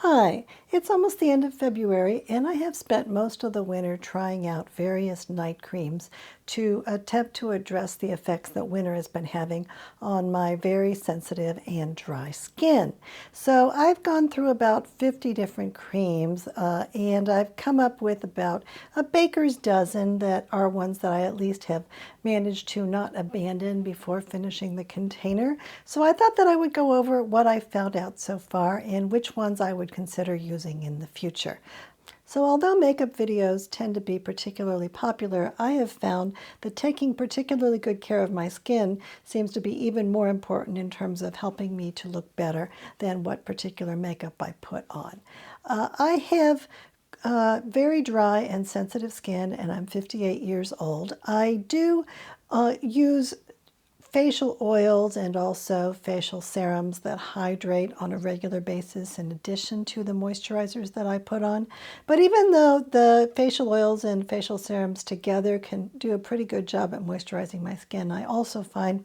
Hi, it's almost the end of February, and I have spent most of the winter trying out various night creams to attempt to address the effects that winter has been having on my very sensitive and dry skin. So I've gone through about 50 different creams, and I've come up with about a baker's dozen that are ones that I at least have managed to not abandon before finishing the container. So I thought that I would go over what I found out so far and which ones I would consider using in the future. So although makeup videos tend to be particularly popular, I have found that taking particularly good care of my skin seems to be even more important in terms of helping me to look better than what particular makeup I put on. I have very dry and sensitive skin, and I'm 58 years old. I do use facial oils and also facial serums that hydrate on a regular basis in addition to the moisturizers that I put on. But even though the facial oils and facial serums together can do a pretty good job at moisturizing my skin, I also find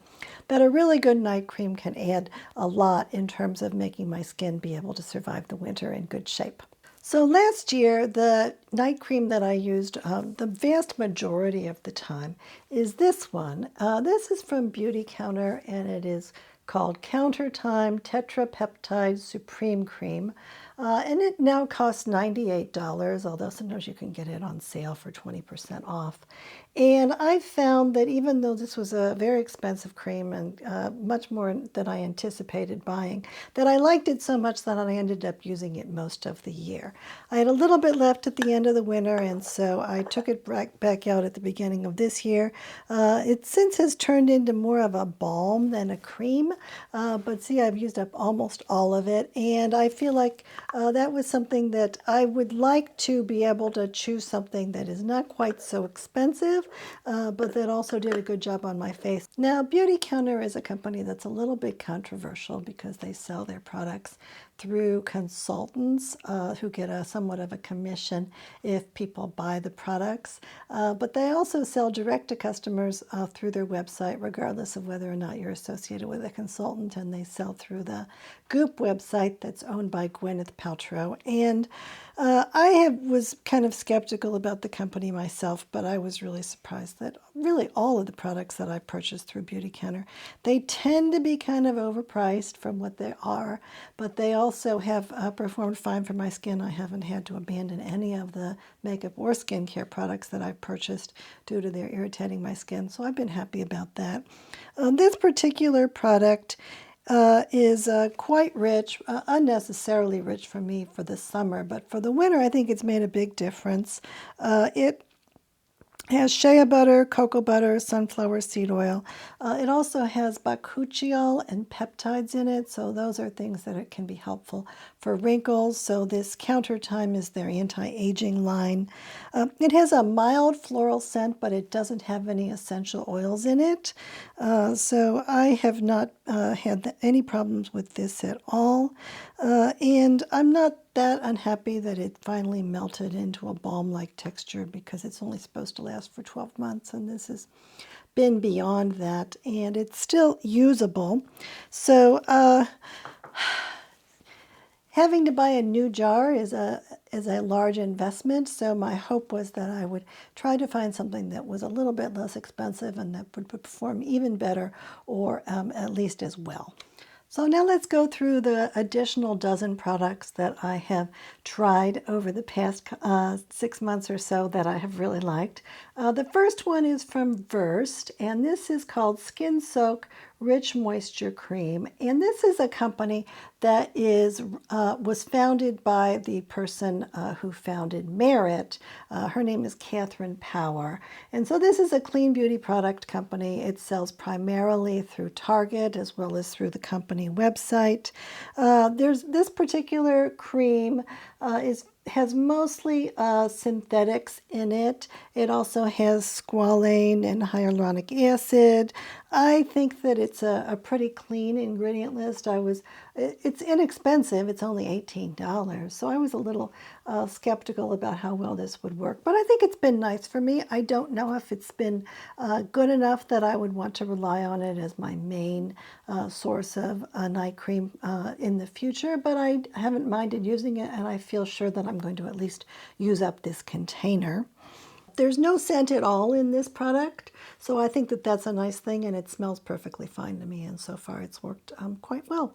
that a really good night cream can add a lot in terms of making my skin be able to survive the winter in good shape. So last year, the night cream that I used the vast majority of the time is this one. This is from Beautycounter, and it is called Countertime Tetrapeptide Supreme Cream. And it now costs $98, although sometimes you can get it on sale for 20% off. And I found that even though this was a very expensive cream and much more than I anticipated buying, that I liked it so much that I ended up using it most of the year. I had a little bit left at the end of the winter, and so I took it back out at the beginning of this year. It since has turned into more of a balm than a cream, but see, I've used up almost all of it, and I feel like that was something that I would like to be able to choose something that is not quite so expensive, but that also did a good job on my face. Now, Beautycounter is a company that's a little bit controversial because they sell their products through consultants who get somewhat of a commission if people buy the products. But they also sell direct to customers through their website, regardless of whether or not you're associated with a consultant, and they sell through the Goop website that's owned by Gwyneth Paltrow. And I was kind of skeptical about the company myself, but I was really surprised that really all of the products that I purchased through Beautycounter, they tend to be kind of overpriced from what they are, but they also have performed fine for my skin. I haven't had to abandon any of the makeup or skincare products that I've purchased due to their irritating my skin, so I've been happy about that. This particular product is quite rich, unnecessarily rich for me for the summer, but for the winter I think it's made a big difference. It has shea butter, cocoa butter, sunflower seed oil. It also has bakuchiol and peptides in it, so those are things that it can be helpful for wrinkles. So this Countertime is their anti-aging line. It has a mild floral scent, but it doesn't have any essential oils in it. So I have not had any problems with this at all. And I'm not that unhappy that it finally melted into a balm-like texture because it's only supposed to last for 12 months, and this has been beyond that, and it's still usable. So having to buy a new jar is a large investment, so my hope was that I would try to find something that was a little bit less expensive and that would perform even better or at least as well. So now let's go through the additional dozen products that I have tried over the past 6 months or so that I have really liked. The first one is from Versed, and this is called Skin Soak Rich Moisture Cream. And this is a company that was founded by the person who founded Merit. Her name is Catherine Power. And so this is a clean beauty product company. It sells primarily through Target as well as through the company website. There's this particular cream has mostly synthetics in it. It also has squalane and hyaluronic acid. I think that it's a pretty clean ingredient list. I was it's inexpensive. It's only $18. So I was a little skeptical about how well this would work. But I think it's been nice for me. I don't know if it's been good enough that I would want to rely on it as my main source of night cream in the future. But I haven't minded using it, and I feel sure that I'm going to at least use up this container. There's no scent at all in this product, so I think that that's a nice thing, and it smells perfectly fine to me, and so far it's worked quite well.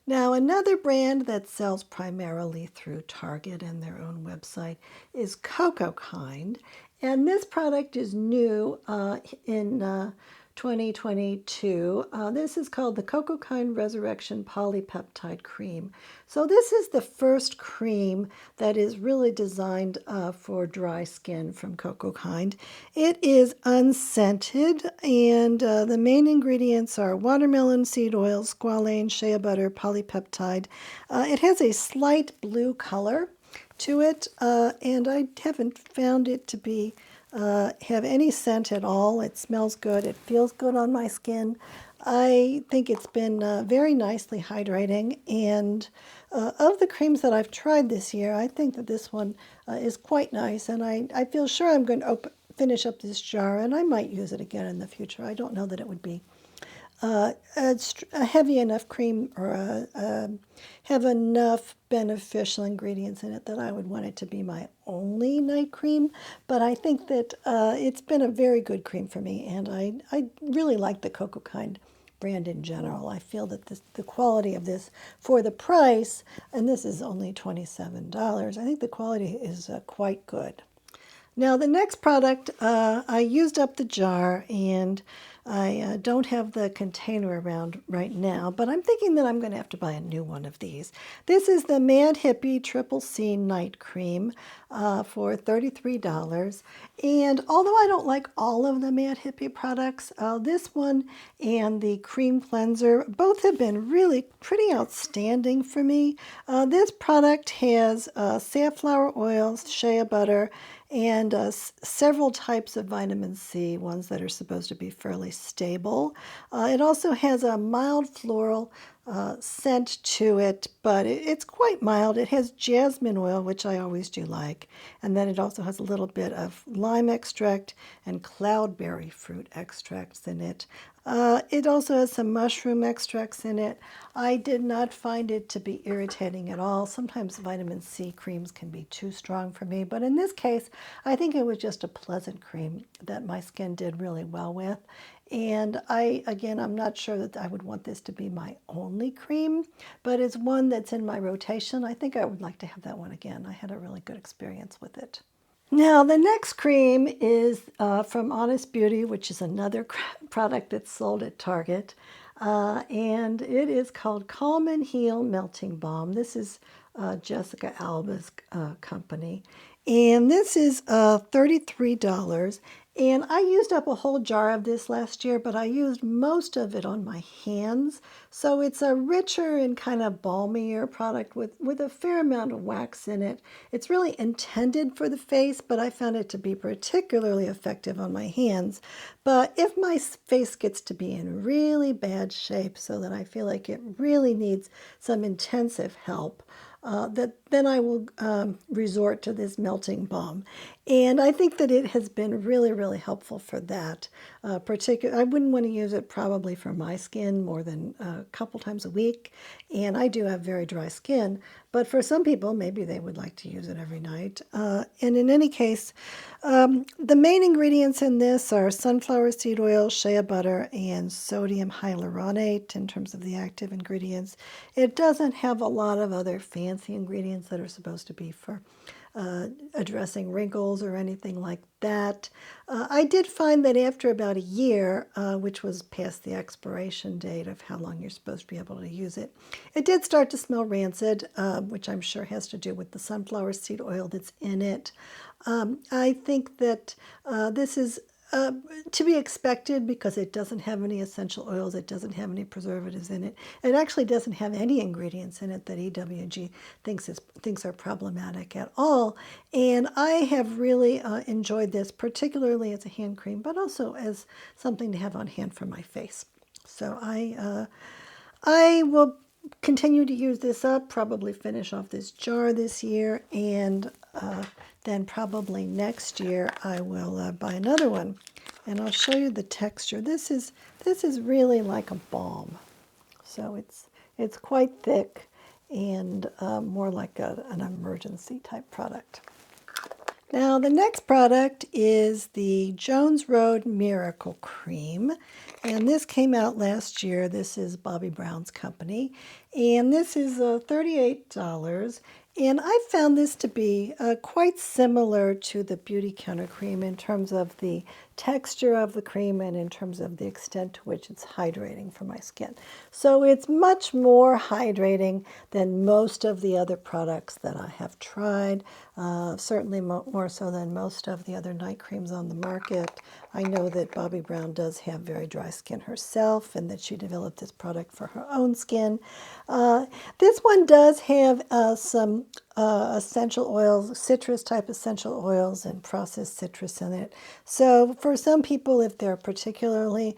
Now, another brand that sells primarily through Target and their own website is Cocokind, and this product is new in 2022. This is called the Cocokind Resurrection Polypeptide Cream. So this is the first cream that is really designed for dry skin from Cocokind. It is unscented, and the main ingredients are watermelon seed oil, squalane, shea butter, polypeptide. It has a slight blue color to it, and I haven't found it to be have any scent at all. It smells good. It feels good on my skin. I think it's been very nicely hydrating, and of the creams that I've tried this year, I think that this one is quite nice, and I feel sure I'm going to finish up this jar, and I might use it again in the future. I don't know that it would be a heavy enough cream or have enough beneficial ingredients in it that I would want it to be my only night cream. But I think that it's been a very good cream for me, and I really like the Cocokind brand in general. I feel that the quality of this for the price, and this is only $27, I think the quality is quite good. Now the next product, I used up the jar, and I don't have the container around right now, but I'm thinking that I'm going to have to buy a new one of these. This is the Mad Hippie Triple C Night Cream for $33. And although I don't like all of the Mad Hippie products, this one and the cream cleanser both have been really pretty outstanding for me. This product has safflower oil, shea butter, and several types of vitamin C, ones that are supposed to be fairly stable. It also has a mild floral scent to it, but it's quite mild. It has jasmine oil, which I always do like, and then it also has a little bit of lime extract and cloudberry fruit extracts in it. It also has some mushroom extracts in it. I did not find it to be irritating at all. Sometimes vitamin C creams can be too strong for me, but in this case, I think it was just a pleasant cream that my skin did really well with. And I'm not sure that I would want this to be my only cream, but it's one that's in my rotation. I think I would like to have that one again. I had a really good experience with it. Now, the next cream is from Honest Beauty, which is another product that's sold at Target. And it is called Calm and Heal Melting Balm. This is Jessica Alba's company. And this is $33. And I used up a whole jar of this last year, but I used most of it on my hands. So it's a richer and kind of balmier product with a fair amount of wax in it. It's really intended for the face, but I found it to be particularly effective on my hands. But if my face gets to be in really bad shape so that I feel like it really needs some intensive help, then I will resort to this melting balm. And I think that it has been really, really helpful for that. I wouldn't want to use it probably for my skin more than a couple times a week. And I do have very dry skin. But for some people, maybe they would like to use it every night. And in any case, the main ingredients in this are sunflower seed oil, shea butter, and sodium hyaluronate in terms of the active ingredients. It doesn't have a lot of other fancy ingredients that are supposed to be for addressing wrinkles or anything like that. I did find that after about a year, which was past the expiration date of how long you're supposed to be able to use it, it did start to smell rancid, which I'm sure has to do with the sunflower seed oil that's in it. I think that this is to be expected because it doesn't have any essential oils, it doesn't have any preservatives in it. It actually doesn't have any ingredients in it that EWG thinks are problematic at all. And I have really enjoyed this, particularly as a hand cream, but also as something to have on hand for my face. So I will continue to use this up, probably finish off this jar this year, and then probably next year I will buy another one. And I'll show you the texture. This is really like a balm. So it's quite thick and more like an emergency type product. Now the next product is the Jones Road Miracle Cream, and this came out last year. This is Bobbi Brown's company, and this is $38. And I found this to be quite similar to the Beautycounter cream in terms of the texture of the cream and in terms of the extent to which it's hydrating for my skin. So it's much more hydrating than most of the other products that I have tried, certainly more so than most of the other night creams on the market. I know that Bobbi Brown does have very dry skin herself and that she developed this product for her own skin. This one does have some essential oils, citrus type essential oils and processed citrus in it. So for some people, if they're particularly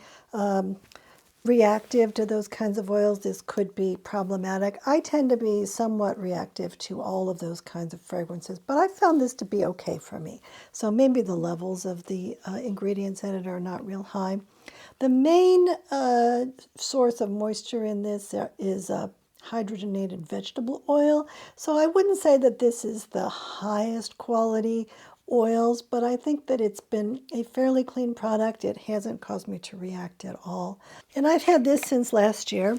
reactive to those kinds of oils, this could be problematic. I tend to be somewhat reactive to all of those kinds of fragrances, but I found this to be okay for me. So maybe the levels of the ingredients in it are not real high. The main source of moisture in this is hydrogenated vegetable oil. So I wouldn't say that this is the highest quality oils, but I think that it's been a fairly clean product. It hasn't caused me to react at all. And I've had this since last year,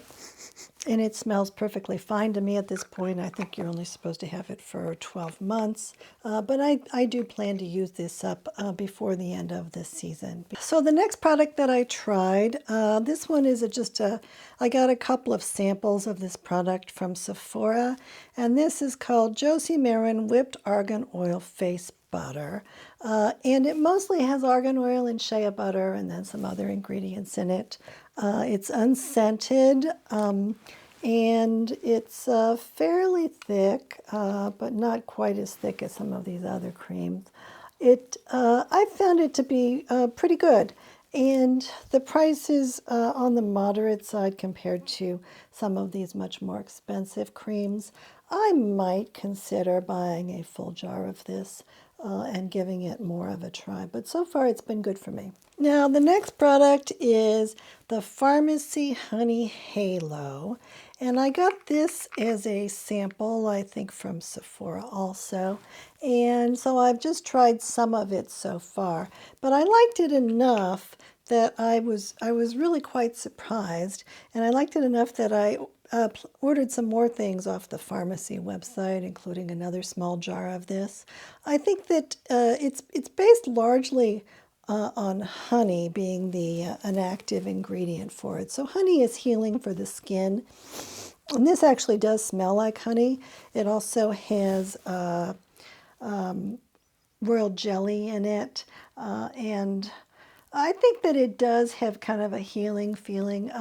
and it smells perfectly fine to me at this point. I think you're only supposed to have it for 12 months, but I do plan to use this up before the end of this season. So the next product that I tried, this one is I got a couple of samples of this product from Sephora, and this is called Josie Maran Whipped Argan Oil Face Butter, and it mostly has argan oil and shea butter and then some other ingredients in it. It's unscented, and it's fairly thick, but not quite as thick as some of these other creams. I found it to be pretty good, and the price is on the moderate side compared to some of these much more expensive creams. I might consider buying a full jar of this and giving it more of a try, but so far it's been good for me. Now the next product is the Farmacy Honey Halo, and I got this as a sample, I think from Sephora also, and so I've just tried some of it so far, but I liked it enough that I was really quite surprised, and I liked it enough that I ordered some more things off the Farmacy website, including another small jar of this. I think that it's based largely on honey being an active ingredient for it. So honey is healing for the skin, and this actually does smell like honey. It also has royal jelly in it, and I think that it does have kind of a healing feeling.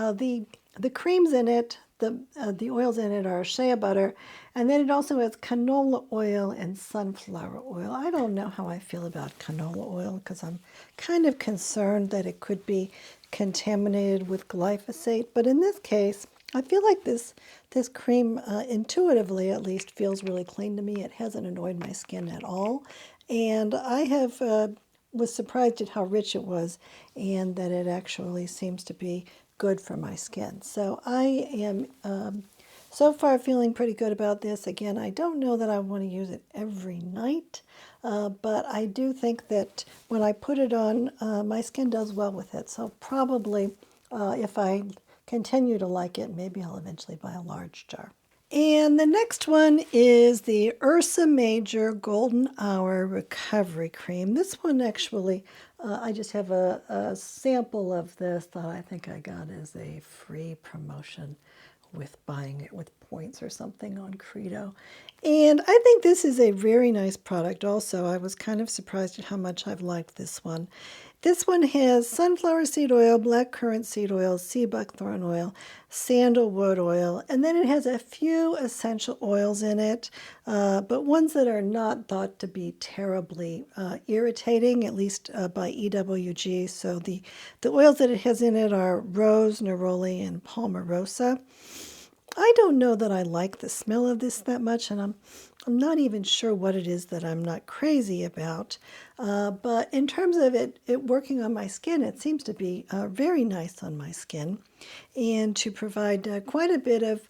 The creams in it, the oils in it are shea butter, and then it also has canola oil and sunflower oil. I don't know how I feel about canola oil because I'm kind of concerned that it could be contaminated with glyphosate, but in this case, I feel like this cream, intuitively at least, feels really clean to me. It hasn't annoyed my skin at all, and I was surprised at how rich it was and that it actually seems to be good for my skin. So I am so far feeling pretty good about this. Again, I don't know that I want to use it every night, but I do think that when I put it on, my skin does well with it. So probably if I continue to like it, maybe I'll eventually buy a large jar. And the next one is the Ursa Major Golden Hour Recovery Cream. This one actually, I just have a sample of this that I think I got as a free promotion with buying it with points or something on Credo. And I think this is a very nice product also. I was kind of surprised at how much I've liked this one. This one has sunflower seed oil, blackcurrant seed oil, sea buckthorn oil, sandalwood oil, and then it has a few essential oils in it, but ones that are not thought to be terribly irritating, at least by EWG. So the oils that it has in it are rose, neroli, and palmarosa. I don't know that I like the smell of this that much, and I'm not even sure what it is that I'm not crazy about. But in terms of it working on my skin, it seems to be very nice on my skin, and to provide quite a bit of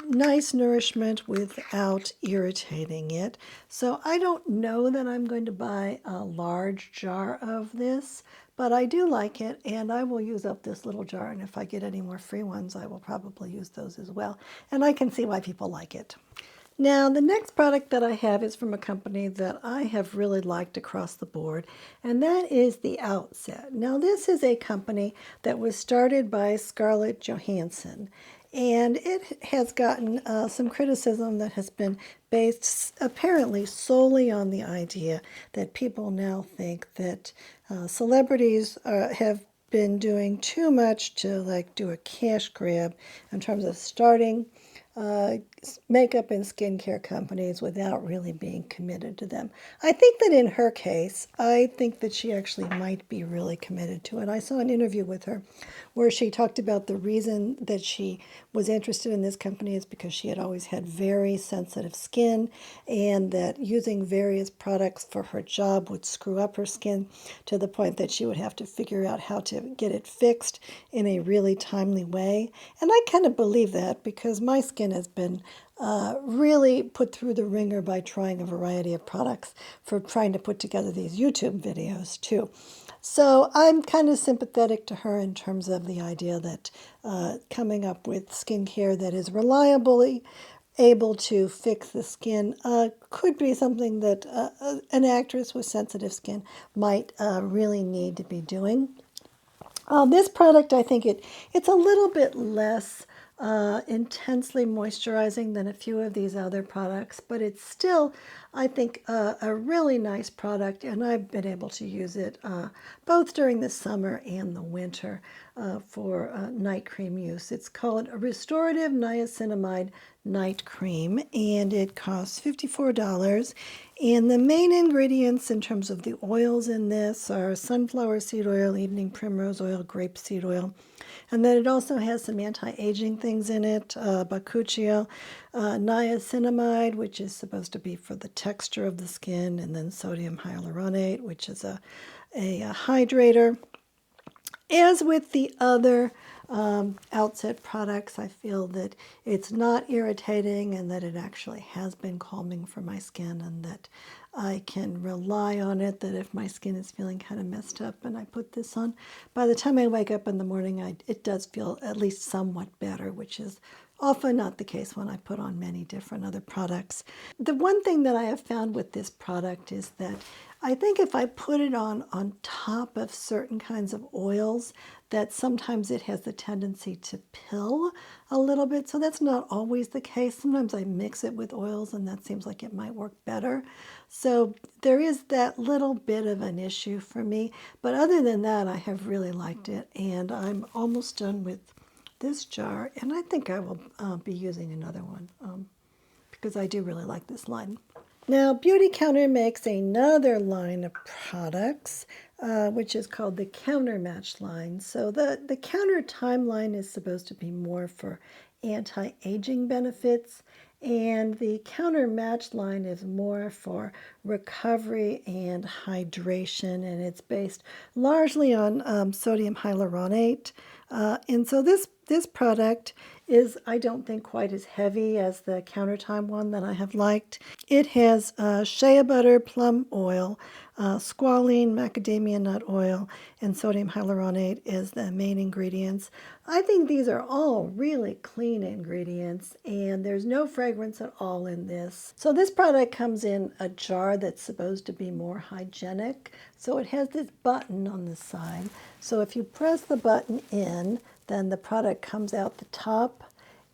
nice nourishment without irritating it. So I don't know that I'm going to buy a large jar of this, but I do like it, and I will use up this little jar, and if I get any more free ones, I will probably use those as well. And I can see why people like it. Now, the next product that I have is from a company that I have really liked across the board, and that is the Outset. Now, this is a company that was started by Scarlett Johansson, and it has gotten some criticism that has been based apparently solely on the idea that people now think that celebrities have been doing too much to like do a cash grab in terms of starting uh, makeup and skincare companies without really being committed to them. I think that in her case, I think that she actually might be really committed to it. I saw an interview with her where she talked about the reason that she was interested in this company is because she had always had very sensitive skin, and that using various products for her job would screw up her skin to the point that she would have to figure out how to get it fixed in a really timely way. And I kind of believe that because my skin has been really put through the ringer by trying a variety of products for trying to put together these YouTube videos too. So I'm kind of sympathetic to her in terms of the idea that coming up with skincare that is reliably able to fix the skin could be something that an actress with sensitive skin might really need to be doing. This product, I think it's a little bit less intensely moisturizing than a few of these other products, but it's still, I think, a really nice product, and I've been able to use it both during the summer and the winter for night cream use. It's called a Restorative Niacinamide Night Cream, and it costs $54. And the main ingredients in terms of the oils in this are sunflower seed oil, evening primrose oil, grapeseed oil. And then it also has some anti-aging things in it, bakuchiol, niacinamide, which is supposed to be for the texture of the skin, and then sodium hyaluronate, which is a hydrator. As with the other Outset products, I feel that it's not irritating and that it actually has been calming for my skin, and that I can rely on it, that if my skin is feeling kind of messed up and I put this on, by the time I wake up in the morning, it does feel at least somewhat better, which is often not the case when I put on many different other products. The one thing that I have found with this product is that I think if I put it on top of certain kinds of oils, that sometimes it has the tendency to pill a little bit. So that's not always the case. Sometimes I mix it with oils and that seems like it might work better. So there is that little bit of an issue for me. But other than that, I have really liked it, and I'm almost done with this jar, and I think I will be using another one because I do really like this line. Now, Beautycounter makes another line of products, which is called the Countermatch line. So the Counter Time line is supposed to be more for anti-aging benefits, and the Countermatch line is more for recovery and hydration, and it's based largely on sodium hyaluronate. And so this product is, I don't think, quite as heavy as the Countertime one that I have liked. It has shea butter, plum oil, squalene, macadamia nut oil, and sodium hyaluronate as the main ingredients. I think these are all really clean ingredients, and there's no fragrance at all in this. So this product comes in a jar that's supposed to be more hygienic. So it has this button on the side. So if you press the button in, then the product comes out the top.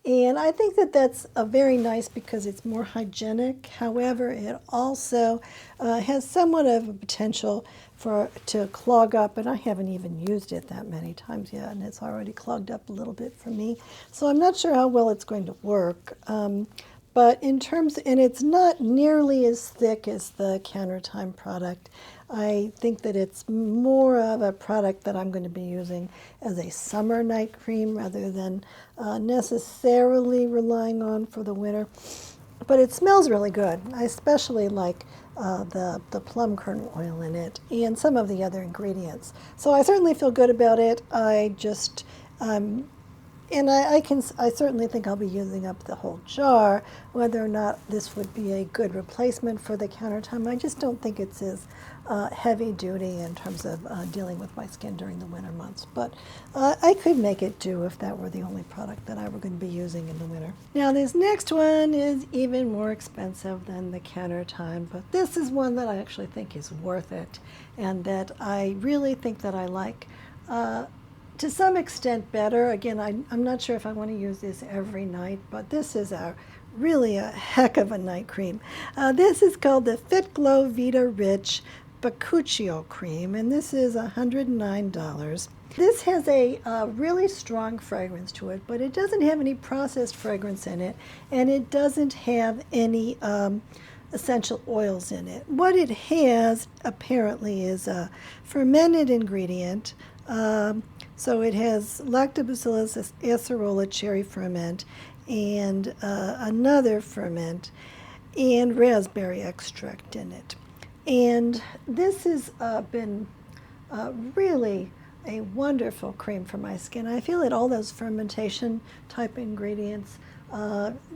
And I think that that's very nice because it's more hygienic. However, it also has somewhat of a potential to clog up, and I haven't even used it that many times yet, and it's already clogged up a little bit for me. So I'm not sure how well it's going to work. But in terms, and it's not nearly as thick as the Countertime product. I think that it's more of a product that I'm going to be using as a summer night cream rather than necessarily relying on for the winter. But it smells really good. I especially like the plum kernel oil in it and some of the other ingredients. So I certainly feel good about it. I just, and I certainly think I'll be using up the whole jar. Whether or not this would be a good replacement for the Countertime, I just don't think it's as heavy duty in terms of dealing with my skin during the winter months. But I could make it do if that were the only product that I were going to be using in the winter. Now this next one is even more expensive than the Countertime, but this is one that I actually think is worth it and that I really think that I like. To some extent better. Again, I'm not sure if I want to use this every night, but this is really a heck of a night cream. This is called the Fitglow Vita Rich Bakuchio Cream, and this is $109. This has a really strong fragrance to it, but it doesn't have any processed fragrance in it, and it doesn't have any essential oils in it. What it has apparently is a fermented ingredient. So it has Lactobacillus acerola cherry ferment and another ferment and raspberry extract in it. And this has been really a wonderful cream for my skin. I feel that all those fermentation type ingredients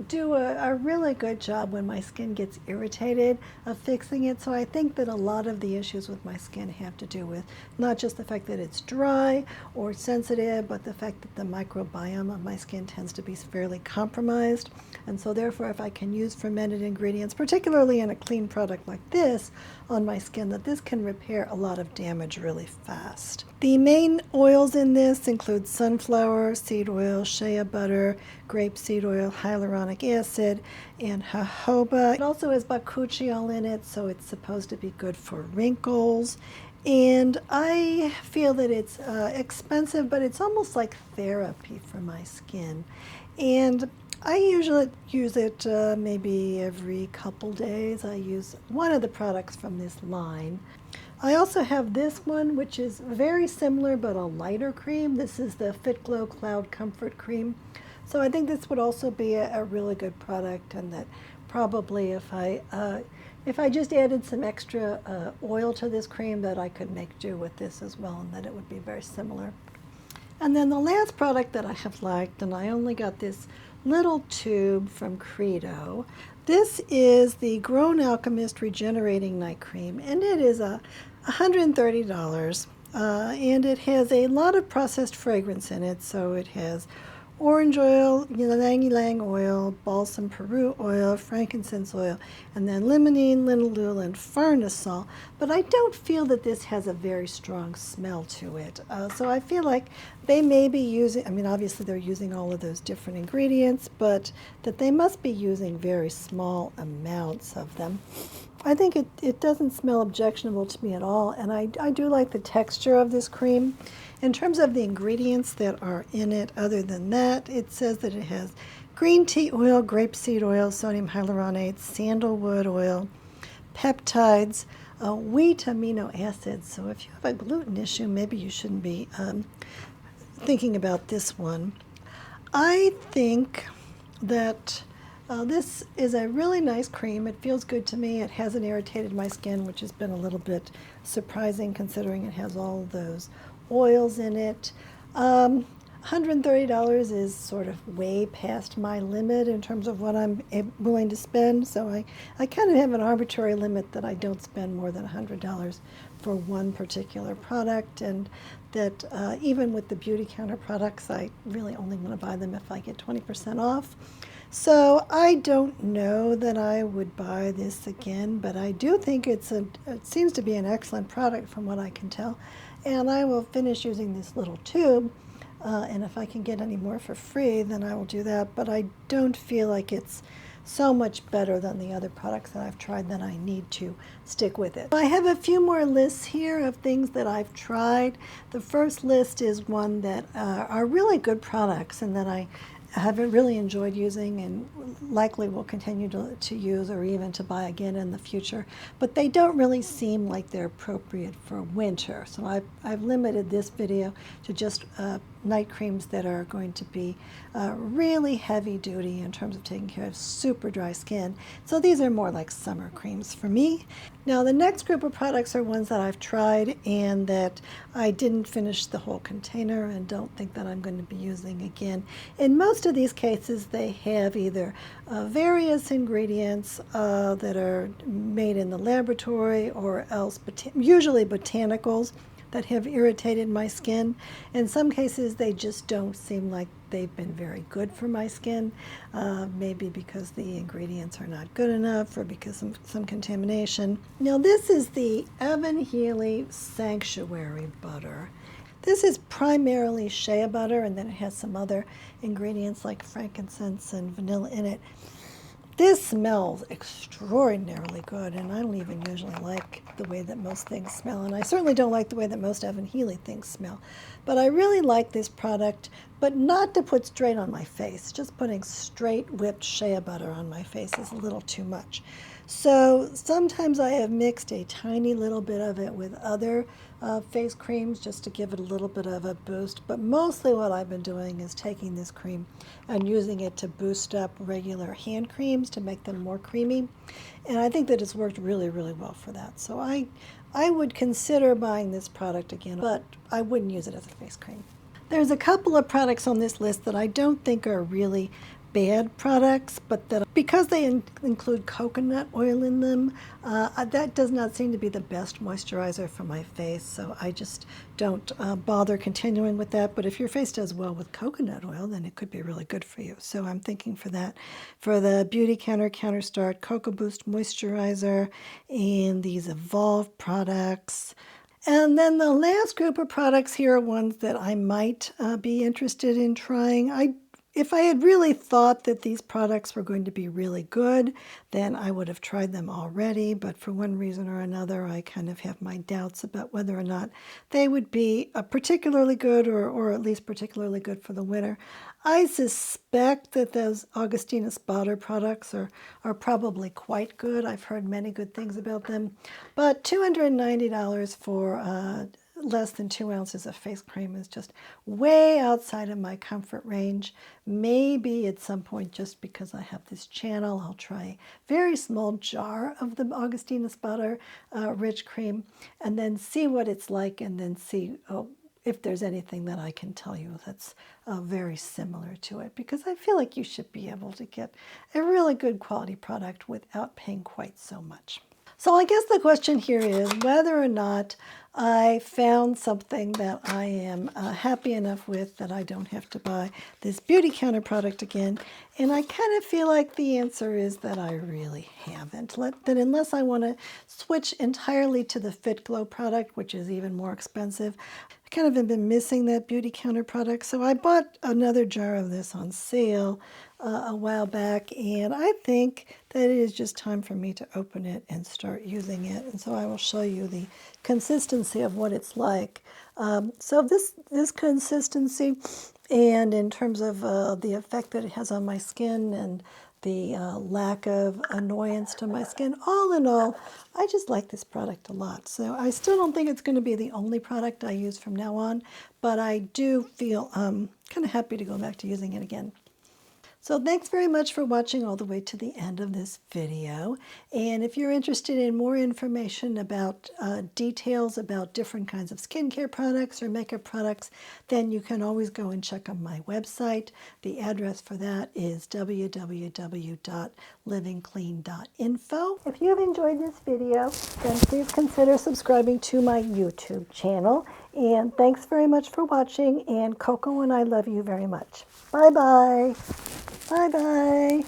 do a really good job when my skin gets irritated of fixing it. So I think that a lot of the issues with my skin have to do with not just the fact that it's dry or sensitive, but the fact that the microbiome of my skin tends to be fairly compromised. And so therefore, if I can use fermented ingredients, particularly in a clean product like this on my skin, that this can repair a lot of damage really fast. The main oils in this include sunflower seed oil, shea butter, grapeseed oil, hyaluronic acid, and jojoba. It also has bakuchiol in it, so it's supposed to be good for wrinkles. And I feel that it's expensive, but it's almost like therapy for my skin. And I usually use it maybe every couple days. I use one of the products from this line. I also have this one, which is very similar but a lighter cream. This is the Fitglow Cloud Comfort Cream. So I think this would also be a really good product, and that probably if I just added some extra oil to this cream, that I could make do with this as well, and that it would be very similar. And then the last product that I have liked, and I only got this little tube from Credo. This is the Grown Alchemist Regenerating Night Cream, and it is $130, and it has a lot of processed fragrance in it. So it has orange oil, ylang ylang oil, balsam Peru oil, frankincense oil, and then limonene, linalool, and farnesol. But I don't feel that this has a very strong smell to it. So I feel like they may be using, I mean, obviously they're using all of those different ingredients, but that they must be using very small amounts of them. I think it doesn't smell objectionable to me at all, and I do like the texture of this cream. In terms of the ingredients that are in it, other than that, it says that it has green tea oil, grapeseed oil, sodium hyaluronate, sandalwood oil, peptides, wheat amino acids. So if you have a gluten issue, maybe you shouldn't be thinking about this one. I think that this is a really nice cream. It feels good to me. It hasn't irritated my skin, which has been a little bit surprising considering it has all those oils in it. $130 is sort of way past my limit in terms of what I'm willing to spend. So I kind of have an arbitrary limit that I don't spend more than $100 for one particular product, and that even with the Beautycounter products, I really only want to buy them if I get 20% off. So I don't know that I would buy this again, but I do think it seems to be an excellent product from what I can tell. And I will finish using this little tube, and if I can get any more for free, then I will do that. But I don't feel like it's so much better than the other products that I've tried that I need to stick with it. I have a few more lists here of things that I've tried. The first list is one that are really good products and that I have really enjoyed using and likely will continue to use or even to buy again in the future. But they don't really seem like they're appropriate for winter. So I've limited this video to just night creams that are going to be really heavy duty in terms of taking care of super dry skin. So these are more like summer creams for me. Now the next group of products are ones that I've tried and that I didn't finish the whole container and don't think that I'm going to be using again. In most of these cases they have either various ingredients that are made in the laboratory or else usually botanicals that have irritated my skin. In some cases they just don't seem like they've been very good for my skin, maybe because the ingredients are not good enough or because of some contamination. Now this is the Evan Healy Sanctuary Butter. This is primarily shea butter, and then it has some other ingredients like frankincense and vanilla in it. This smells extraordinarily good, and I don't even usually like the way that most things smell, and I certainly don't like the way that most Evan Healy things smell. But I really like this product, but not to put straight on my face. Just putting straight whipped shea butter on my face is a little too much. So sometimes I have mixed a tiny little bit of it with other face creams just to give it a little bit of a boost. But mostly what I've been doing is taking this cream and using it to boost up regular hand creams to make them more creamy. And I think that it's worked really, really well for that. So I would consider buying this product again, but I wouldn't use it as a face cream. There's a couple of products on this list that I don't think are really bad products, but that because they include coconut oil in them, that does not seem to be the best moisturizer for my face, so I just don't bother continuing with that. But if your face does well with coconut oil, then it could be really good for you. So I'm thinking for that, for the Beautycounter Counterstart Cocoa Boost Moisturizer and these Evolve products. And then the last group of products here are ones that I might be interested in trying. If I had really thought that these products were going to be really good, then I would have tried them already. But for one reason or another, I kind of have my doubts about whether or not they would be particularly good or at least particularly good for the winter. I suspect that those Augustina Spotter products are probably quite good. I've heard many good things about them. But $290 for less than 2 ounces of face cream is just way outside of my comfort range. Maybe at some point, just because I have this channel, I'll try a very small jar of the Augustina Spotter rich cream and then see what it's like, and then see if there's anything that I can tell you that's very similar to it, because I feel like you should be able to get a really good quality product without paying quite so much. So I guess the question here is whether or not I found something that I am happy enough with that I don't have to buy this Beautycounter product again. And I kind of feel like the answer is that I really haven't. That unless I want to switch entirely to the Fitglow product, which is even more expensive, I kind of have been missing that Beautycounter product. So I bought another jar of this on sale a while back, and I think that it is just time for me to open it and start using it. And so I will show you the consistency of what it's like. So this consistency, and in terms of the effect that it has on my skin and the lack of annoyance to my skin, all in all, I just like this product a lot. So I still don't think it's going to be the only product I use from now on, but I do feel kind of happy to go back to using it again. So thanks very much for watching all the way to the end of this video. And if you're interested in more information about details about different kinds of skincare products or makeup products, then you can always go and check on my website. The address for that is www.livingclean.info. If you have enjoyed this video, then please consider subscribing to my YouTube channel. And thanks very much for watching, and Coco and I love you very much. Bye-bye. Bye-bye.